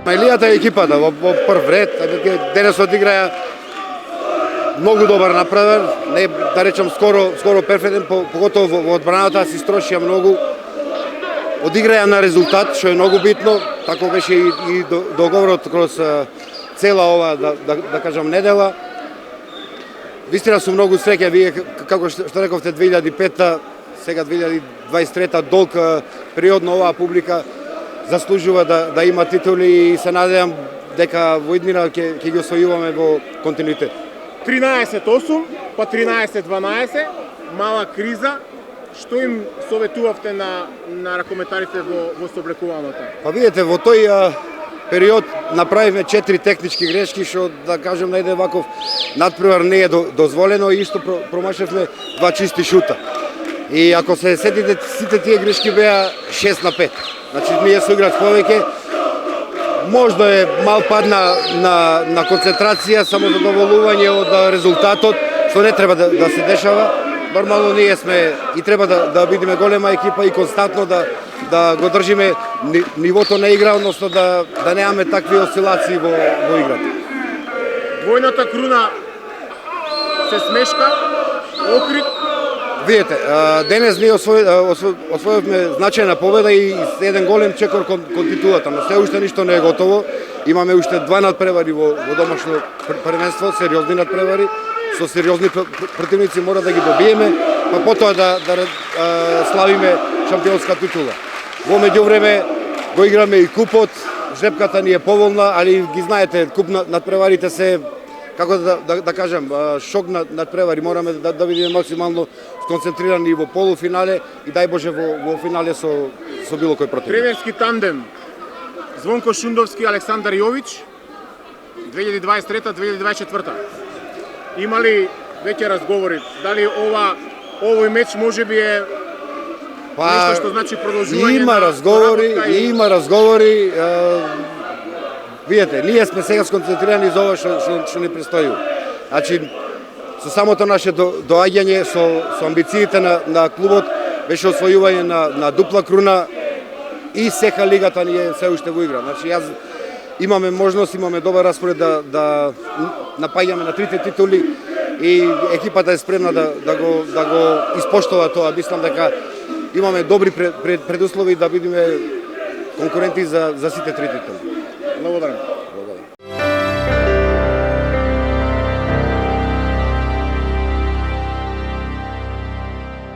Илијата е екипата во прв ред, денес одиграја многу добар направен, не да речам скоро перфектен, поготово во одбраната си строшија многу. Одиграја на резултат, што е многу битно, тако беше и договорот кроз цела ова, да кажам, недела. Вистина сум многу среќен, вие како што рековте 2005-та, сега 2023-та, долг период на оваа публика заслужува да има титули и се надевам дека во иднина ќе ги освојуваме во континуитет. 13-8, па 13-12, мала криза. Што им советувавте на ракометарите во сооблекуваното? Па видите, во тој период направивме 4 технички грешки, што да кажем на еден ваков надпревар не е дозволено и исто промашевме 2 чисти шута. И ако се сетите, сите тие грешки беа 6-5. Значи ние соиграч повеќе, можда е мал пад на концентрација, само задоволување од резултатот, што не треба да се дешава. Нормално ние сме и треба да бидеме голема екипа и константно да го држиме нивото на игра, односно да немаме такви осцилации во играта. Двојната круна се смешка, окрит. Видете, денес ние освоивме значајна победа и еден голем чекор кон титулата, но се уште ништо не е готово. Имаме уште 2 надпревари во домашно првенство, сериозни надпревари, со сериозни противници мора да ги добиеме, па потоа да славиме шампионска титула. Во меѓувреме го играме и купот, жрепката ни е поволна, али ги знаете, куп надпреварите се, како да кажем, шок надпревари, мораме да бидеме максимално сконцентрирани во полуфинале и дај Боже во финале со било кој противник. Тренерски тандем Звонко Шундовски, Александар Јович, 2023-2024. Има ли веќе разговори? Дали овој меч можеби е нешто што значи продолжување? Има разговори. Видете, ние сме сега сконцентрирани за ова што ни престојува. Значи, со самото наше доаѓање, со амбициите на клубот, беше освојување на дупла круна и сека лигата ни е се уште во игра. Значи, имаме можност, имаме добар распоред да напаѓаме на 3 титули и екипата е спремна да го испоштува тоа. Мислам дека имаме добри предуслови да бидеме конкуренти за сите 3 титули. Благодарам.